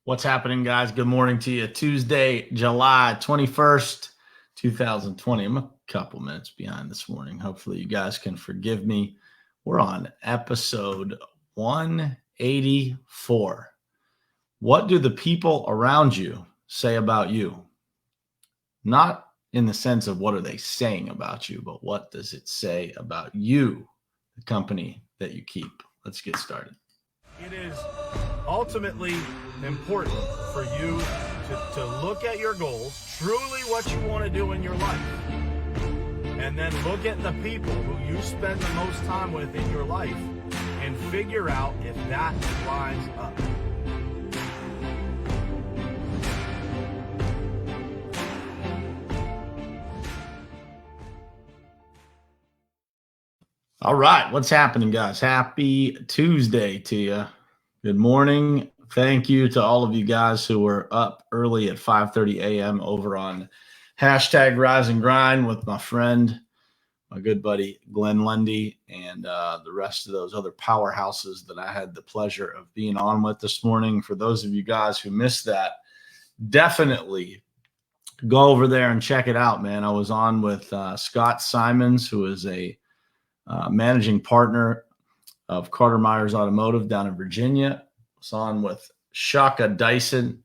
What's happening, guys? Good morning to you. Tuesday, July 21st, 2020. I'm a couple minutes behind this morning. Hopefully, you guys can forgive me. We're on episode 184. What do the people around you say about you? Not in the sense of what are they saying about you, but what does it say about you, the company that you keep? Let's get started. It is ultimately important for you to look at your goals, truly what you want to do in your life, and then look at the people who you spend the most time with in your life and figure out if that lines up. All right, what's happening, guys? Happy Tuesday to you. Good morning. Thank you to all of you guys who were up early at 5:30 a.m. over on hashtag Rise and Grind with my friend, my good buddy Glenn Lundy, and the rest of those other powerhouses that I had the pleasure of being on with this morning. For those of you guys who missed that, definitely go over there and check it out, man. I was on with Scott Simons, who is a managing partner of Carter Myers Automotive down in Virginia. I was on with Shaka Dyson,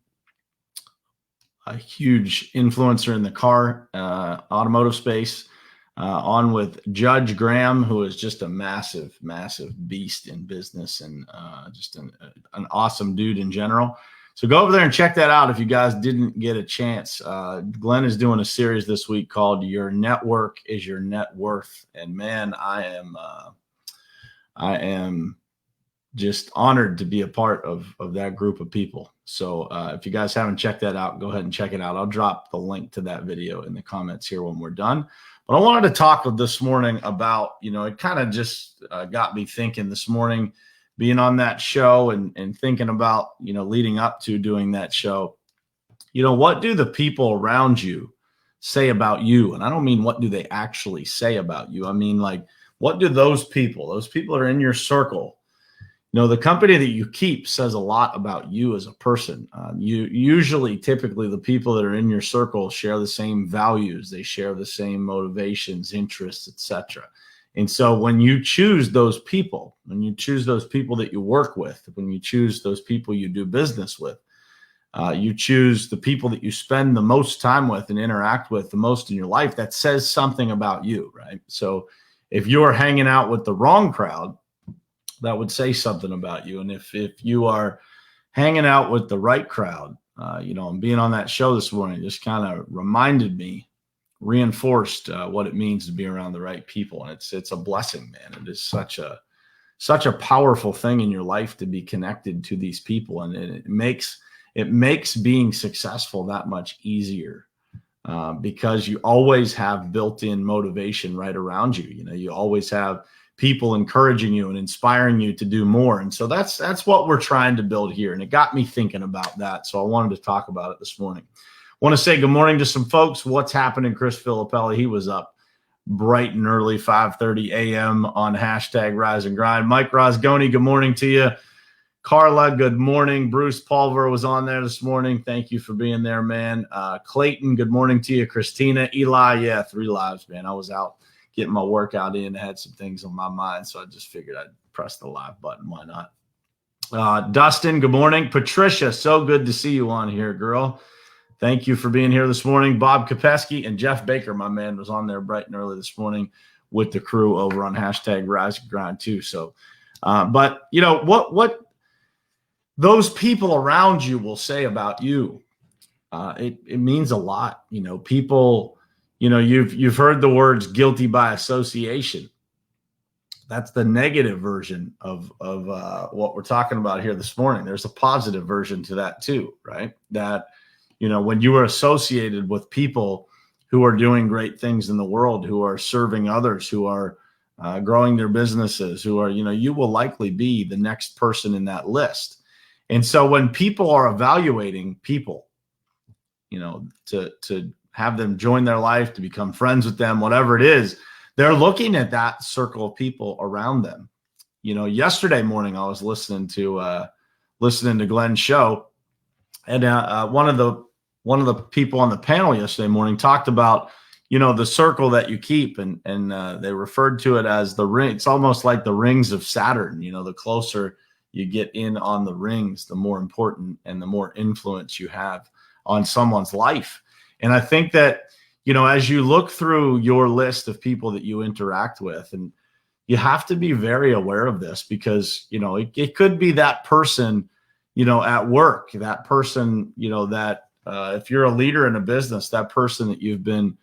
a huge influencer in the car automotive space. On with Judge Graham, who is just a massive, massive beast in business and just an awesome dude in general. So go over there and check that out if you guys didn't get a chance. Glenn is doing a series this week called Your Network is Your Net Worth. And man, I am just honored to be a part of that group of people. So if you guys haven't checked that out, go ahead and check it out. I'll drop the link to that video in the comments here when we're done. But I wanted to talk this morning about, it kind of just got me thinking this morning, being on that show and thinking about, leading up to doing that show. What do the people around you say about you? And I don't mean what do they actually say about you. I mean, like, what do those people that are in your circle, the company that you keep says a lot about you as a person. Typically the people that are in your circle share the same values. They share the same motivations, interests, etc. And so when you choose those people, that you work with, when you choose those people you do business with, you choose the people that you spend the most time with and interact with the most in your life, that says something about you, right? So if you're hanging out with the wrong crowd, that would say something about you. And if you are hanging out with the right crowd, and being on that show this morning just kind of reinforced what it means to be around the right people. And it's a blessing, man. It is such a powerful thing in your life to be connected to these people. And it makes being successful that much easier because you always have built-in motivation right around you. You always have people encouraging you and inspiring you to do more. And so that's what we're trying to build here. And it got me thinking about that. So I wanted to talk about it this morning. Want to say good morning to some folks. What's happening? Chris Filippelli, he was up bright and early, 5:30 a.m. on hashtag Rise and Grind. Mike Rosgoni, good morning to you. Carla, good morning. Bruce Pulver was on there this morning. Thank you for being there, man. Clayton, good morning to you. Christina, Eli, 3 lives, man. I was out getting my workout in. I had some things on my mind, so I just figured I'd press the live button. Why not? Dustin, good morning. Patricia, so good to see you on here, girl. Thank you for being here this morning. Bob Kopesky and Jeff Baker, my man, was on there bright and early this morning with the crew over on hashtag Rise and Grind too. So, but what those people around you will say about you, it means a lot. People, you've heard the words guilty by association. That's the negative version of what we're talking about here this morning. There's a positive version to that too, right? That when you are associated with people who are doing great things in the world, who are serving others, who are growing their businesses, who are, you will likely be the next person in that list. And so when people are evaluating people, to have them join their life, to become friends with them, whatever it is, they're looking at that circle of people around them. Yesterday morning, I was listening to Glenn's show. And one of the people on the panel yesterday morning talked about, the circle that you keep, and they referred to it as the ring. It's almost like the rings of Saturn. The closer you get in on the rings, the more important and the more influence you have on someone's life. And I think that, as you look through your list of people that you interact with, and you have to be very aware of this, because, it could be that person, at work, that person, that if you're a leader in a business, that person that you've been,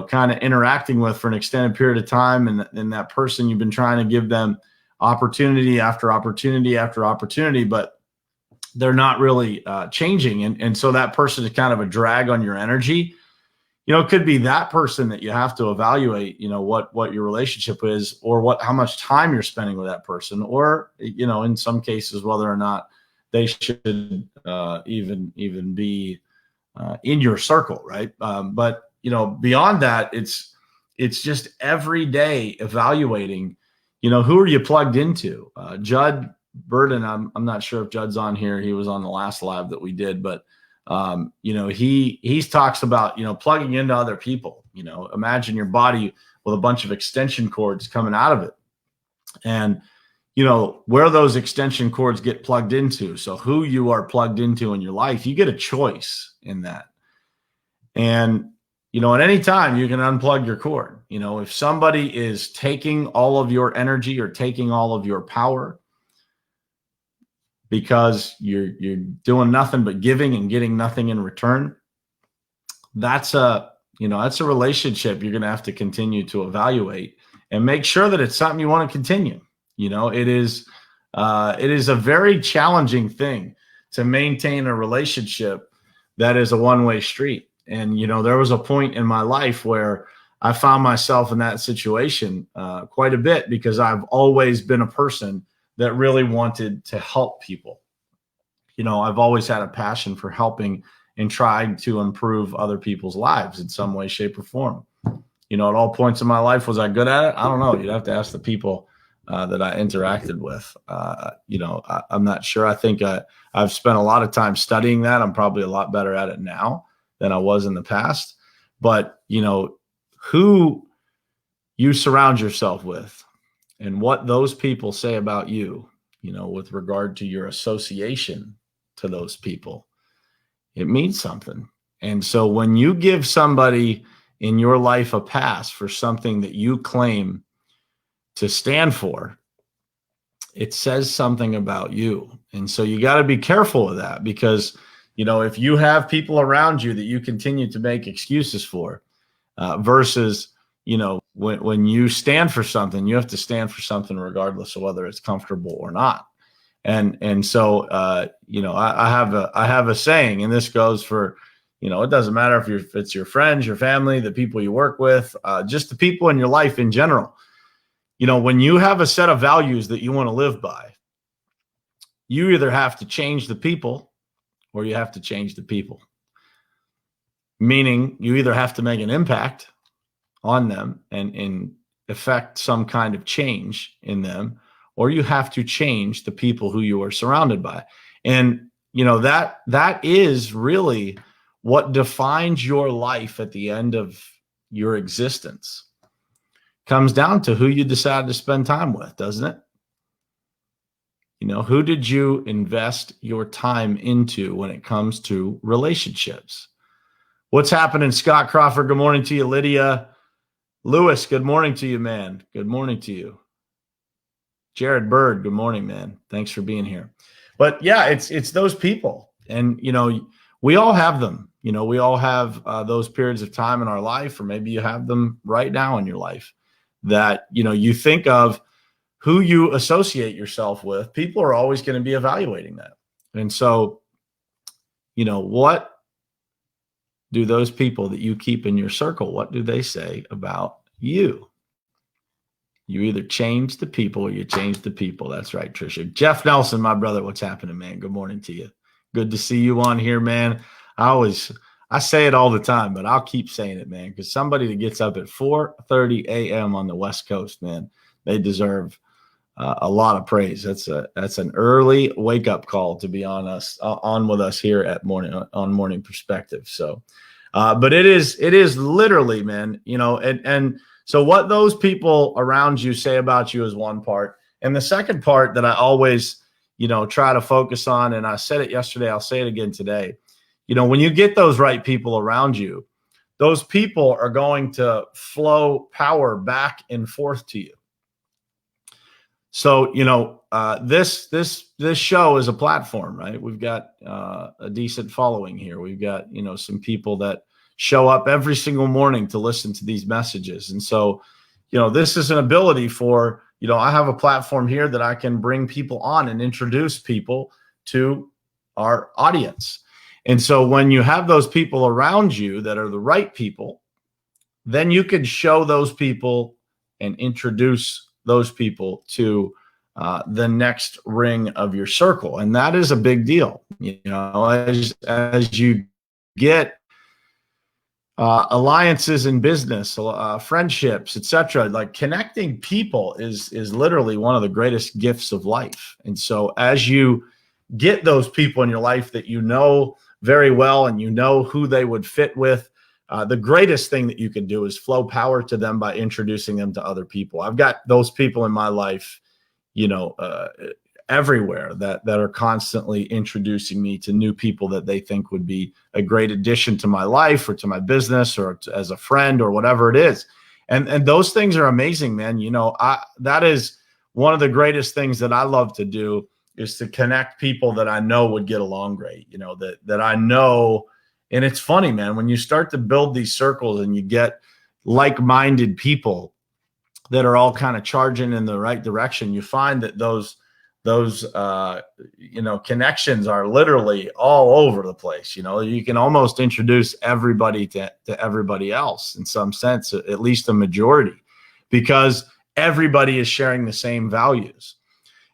kind of interacting with for an extended period of time. And that person, you've been trying to give them opportunity after opportunity after opportunity, but they're not really changing. And so that person is kind of a drag on your energy. It could be that person that you have to evaluate, what your relationship is, or how much time you're spending with that person, or, in some cases, whether or not they should even be in your circle. Right. But beyond that, it's just every day evaluating, who are you plugged into? Judd Burden, I'm not sure if Judd's on here. He was on the last live that we did, but he talks about, plugging into other people. Imagine your body with a bunch of extension cords coming out of it, and where those extension cords get plugged into. So who you are plugged into in your life, you get a choice in that. And at any time you can unplug your cord. If somebody is taking all of your energy or taking all of your power, because you're doing nothing but giving and getting nothing in return, that's a relationship you're going to have to continue to evaluate and make sure that it's something you want to continue. It is a very challenging thing to maintain a relationship that is a one-way street. And, there was a point in my life where I found myself in that situation quite a bit, because I've always been a person that really wanted to help people. I've always had a passion for helping and trying to improve other people's lives in some way, shape, or form. At all points in my life, was I good at it? I don't know. You'd have to ask the people that I interacted with. I'm not sure. I think I've spent a lot of time studying that. I'm probably a lot better at it now than I was in the past. But, who you surround yourself with and what those people say about you, with regard to your association to those people, it means something. And so when you give somebody in your life a pass for something that you claim to stand for, it says something about you. And so you got to be careful of that, because, if you have people around you that you continue to make excuses for, versus, when you stand for something, you have to stand for something regardless of whether it's comfortable or not. And so, I have a saying, and this goes for, it doesn't matter if it's your friends, your family, the people you work with, just the people in your life in general. When you have a set of values that you want to live by, you either have to change the people or you have to change the people. Meaning you either have to make an impact on them and affect some kind of change in them, or you have to change the people who you are surrounded by. And, that is really what defines your life at the end of your existence. Comes down to who you decide to spend time with, doesn't it? Who did you invest your time into when it comes to relationships? What's happening, Scott Crawford? Good morning to you, Lydia. Lewis, good morning to you, man. Good morning to you. Jared Bird, good morning, man. Thanks for being here. But yeah, it's those people. And, we all have them. We all have those periods of time in our life, or maybe you have them right now in your life, that, you think of who you associate yourself with. People are always going to be evaluating that. And so, what do those people that you keep in your circle, what do they say about you? You either change the people or you change the people. That's right, Trisha. Jeff Nelson, my brother, what's happening, man? Good morning to you. Good to see you on here, man. I say it all the time, but I'll keep saying it, man, because somebody that gets up at 4:30 a.m. on the West Coast, man, they deserve a lot of praise. That's an early wake up call to be on with us here at Morning Perspective. So, but it is literally, man, and so what those people around you say about you is one part, and the second part that I always, try to focus on, and I said it yesterday, I'll say it again today. When you get those right people around you, those people are going to flow power back and forth to you. So, this show is a platform, right? We've got a decent following here. We've got, some people that show up every single morning to listen to these messages. And so, this is an ability for, I have a platform here that I can bring people on and introduce people to our audience. And so when you have those people around you that are the right people, then you can show those people and introduce those people to the next ring of your circle. And that is a big deal. As you get alliances in business, friendships, etc., like connecting people is literally one of the greatest gifts of life. And so as you get those people in your life that very well, and who they would fit with, the greatest thing that you can do is flow power to them by introducing them to other people. I've got those people in my life, everywhere that are constantly introducing me to new people that they think would be a great addition to my life or to my business or as a friend or whatever it is. And those things are amazing, man. That is one of the greatest things that I love to do, is to connect people that I know would get along great, that I know. And it's funny, man, when you start to build these circles and you get like-minded people that are all kind of charging in the right direction, you find that those connections are literally all over the place. You can almost introduce everybody to everybody else in some sense, at least a majority, because everybody is sharing the same values.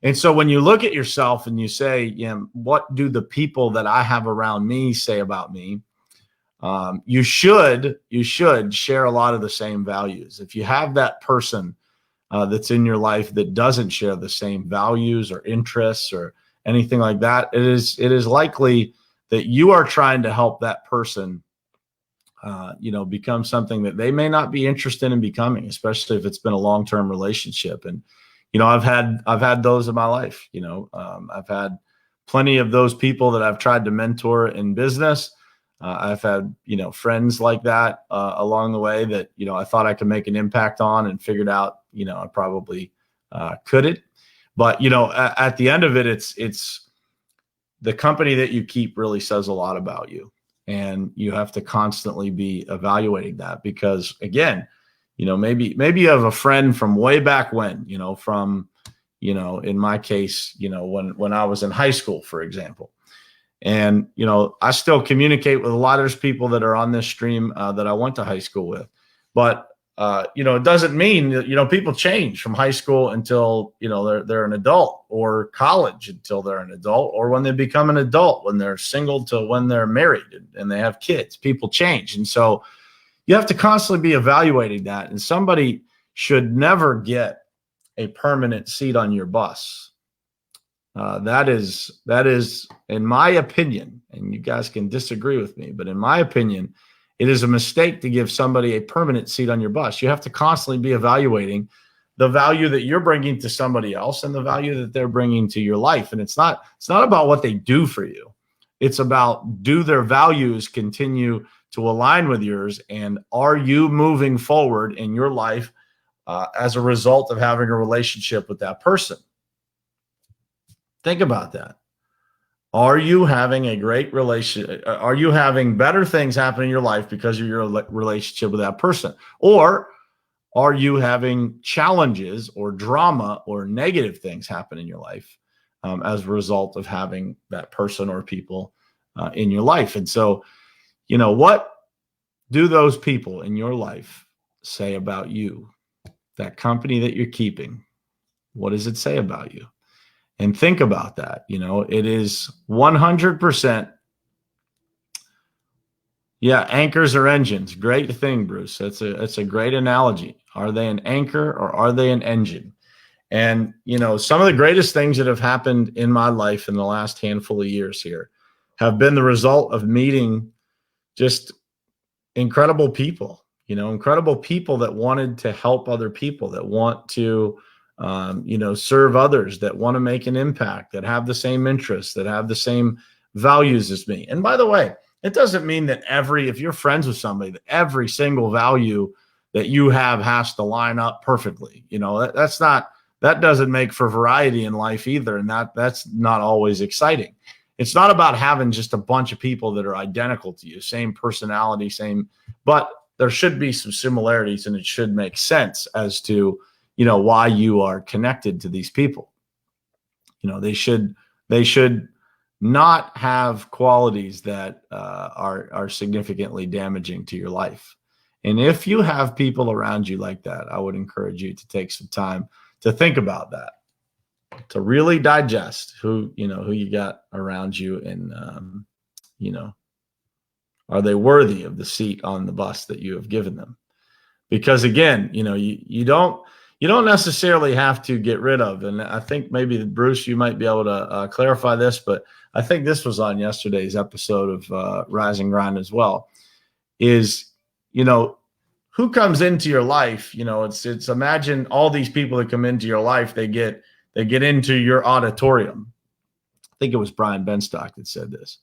And so when you look at yourself and you say, what do the people that I have around me say about me? You should share a lot of the same values. If you have that person that's in your life that doesn't share the same values or interests or anything like that, it is likely that you are trying to help that person, become something that they may not be interested in becoming, especially if it's been a long-term relationship. And I've had those in my life. I've had plenty of those people that I've tried to mentor in business. I've had, friends like that along the way that, I thought I could make an impact on, and figured out, I probably couldn't. But, at the end of it, it's the company that you keep really says a lot about you. And you have to constantly be evaluating that, because, again, maybe you have a friend from way back when, in my case, when I was in high school, for example. And, I still communicate with a lot of those people that are on this stream that I went to high school with. But, it doesn't mean that, people change from high school until, they're an adult, or college until they're an adult, or when they become an adult, when they're single to when they're married and they have kids. People change. And so you have to constantly be evaluating that. And somebody should never get a permanent seat on your bus. That is, in my opinion, and you guys can disagree with me, but in my opinion, it is a mistake to give somebody a permanent seat on your bus. You have to constantly be evaluating the value that you're bringing to somebody else and the value that they're bringing to your life. And it's not about what they do for you. It's about, do their values continue to align with yours, and are you moving forward in your life as a result of having a relationship with that person? Think about that. Are you having a great relationship? Are you having better things happen in your life because of your relationship with that person? Or are you having challenges or drama or negative things happen in your life as a result of having that person or people in your life? And so, what do those people in your life say about you? That company that you're keeping, what does it say about you? And think about that. It is 100%. Yeah, anchors or engines. Great thing, Bruce. That's a great analogy. Are they an anchor or are they an engine? And, some of the greatest things that have happened in my life in the last handful of years here have been the result of meeting just incredible people, incredible people that wanted to help other people, that want to, serve others, that want to make an impact, that have the same interests, that have the same values as me. And by the way, it doesn't mean that if you're friends with somebody, that every single value that you have has to line up perfectly. That doesn't make for variety in life either. And that's not always exciting. It's not about having just a bunch of people that are identical to you, same personality, but there should be some similarities, and it should make sense as to, why you are connected to these people. They should not have qualities that are significantly damaging to your life. And if you have people around you like that, I would encourage you to take some time to think about that, to really digest who you got around you, and are they worthy of the seat on the bus that you have given them? Because again, you don't necessarily have to get rid of. And I think maybe Bruce, you might be able to clarify this, but I think this was on yesterday's episode of Rise and Grind as well. Is who comes into your life? It's imagine all these people that come into your life. They get into your auditorium. I think it was Brian Benstock that said this.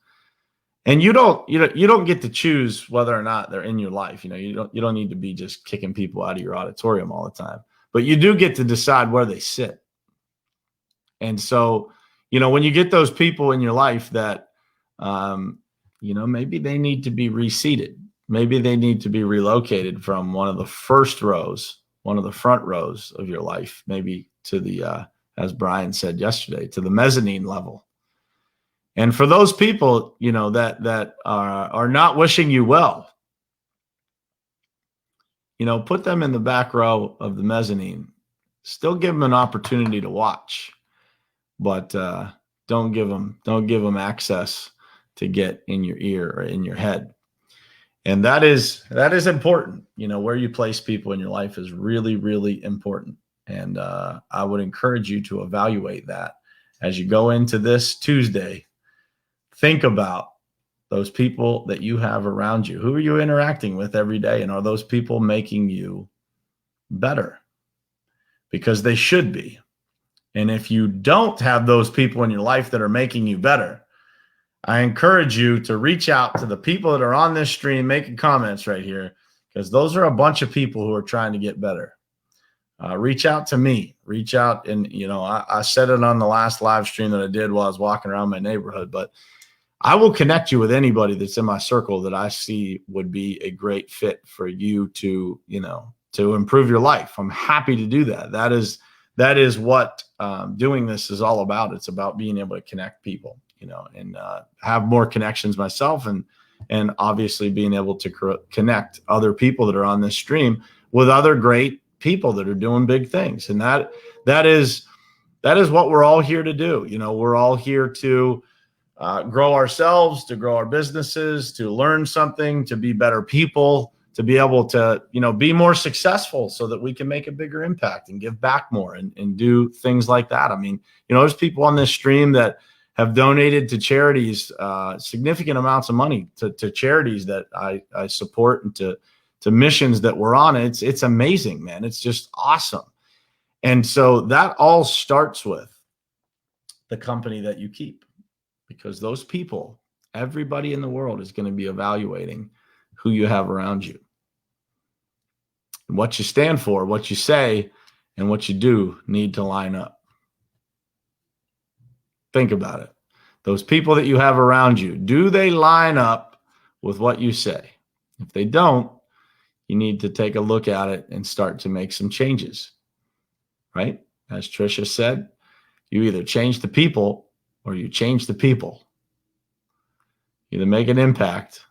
And you don't get to choose whether or not they're in your life. You don't need to be just kicking people out of your auditorium all the time, but you do get to decide where they sit. And so, when you get those people in your life that, maybe they need to be reseated. Maybe they need to be relocated from one of the front rows of your life, maybe to the, as Brian said yesterday, to the mezzanine level. And for those people, that are not wishing you well, put them in the back row of the mezzanine. Still give them an opportunity to watch, but don't give them access to get in your ear or in your head. And that is important. Where you place people in your life is really, really important. And I would encourage you to evaluate that as you go into this Tuesday. Think about those people that you have around you. Who are you interacting with every day? And are those people making you better? Because they should be. And if you don't have those people in your life that are making you better, I encourage you to reach out to the people that are on this stream making comments right here, because those are a bunch of people who are trying to get better. Reach out to me. Reach out. And, I said it on the last live stream that I did while I was walking around my neighborhood, but I will connect you with anybody that's in my circle that I see would be a great fit for you to improve your life. I'm happy to do that. That is what doing this is all about. It's about being able to connect people, and have more connections myself, and obviously being able to connect other people that are on this stream with other great people that are doing big things. And that is what we're all here to do. We're all here to grow ourselves, to grow our businesses, to learn something, to be better people, to be able to, be more successful so that we can make a bigger impact and give back more and do things like that. I mean, there's people on this stream that have donated to charities, significant amounts of money to charities that I support, and to missions that we're on. It's amazing, man. It's just awesome. And so that all starts with the company that you keep. Because those people, everybody in the world is going to be evaluating who you have around you. And what you stand for, what you say, and what you do need to line up. Think about it. Those people that you have around you, do they line up with what you say? If they don't, you need to take a look at it and start to make some changes, right? As Tricia said, you either change the people or you change the people. Either make an impact,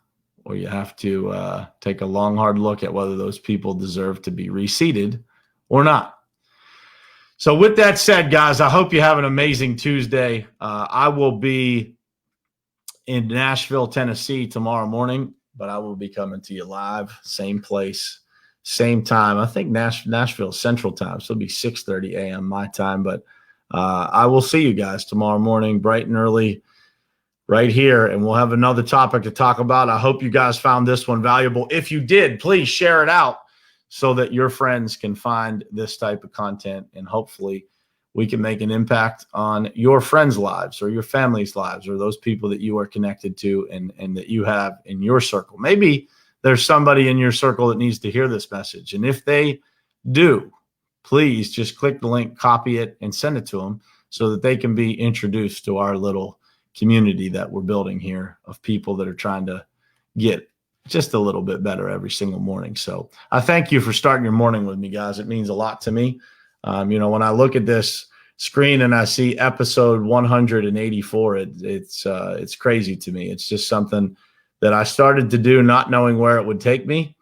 or you have to take a long, hard look at whether those people deserve to be reseated or not. So with that said, guys, I hope you have an amazing Tuesday. I will be in Nashville, Tennessee tomorrow morning, but I will be coming to you live, same place, same time. I think Nashville Central Time, so it'll be 6:30 a.m. my time. But I will see you guys tomorrow morning, bright and early, right here, and we'll have another topic to talk about. I hope you guys found this one valuable. If you did, please share it out so that your friends can find this type of content, and hopefully we can make an impact on your friends' lives or your family's lives or those people that you are connected to and that you have in your circle. Maybe there's somebody in your circle that needs to hear this message. And if they do, please just click the link, copy it, and send it to them so that they can be introduced to our little community that we're building here of people that are trying to get just a little bit better every single morning. So I thank you for starting your morning with me, guys. It means a lot to me. When I look at this screen and I see episode 184, it's crazy to me. It's just something that I started to do not knowing where it would take me,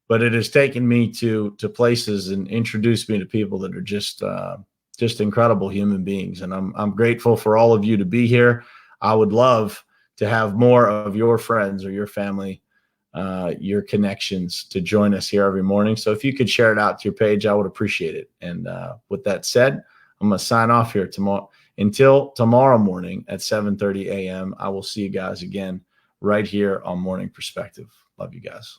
but it has taken me to places and introduced me to people that are just incredible human beings. And I'm grateful for all of you to be here. I would love to have more of your friends or your family, your connections to join us here every morning. So if you could share it out to your page, I would appreciate it. And with that said, I'm going to sign off here tomorrow. Until tomorrow morning at 7:30 a.m., I will see you guys again right here on Morning Perspective. Love you guys.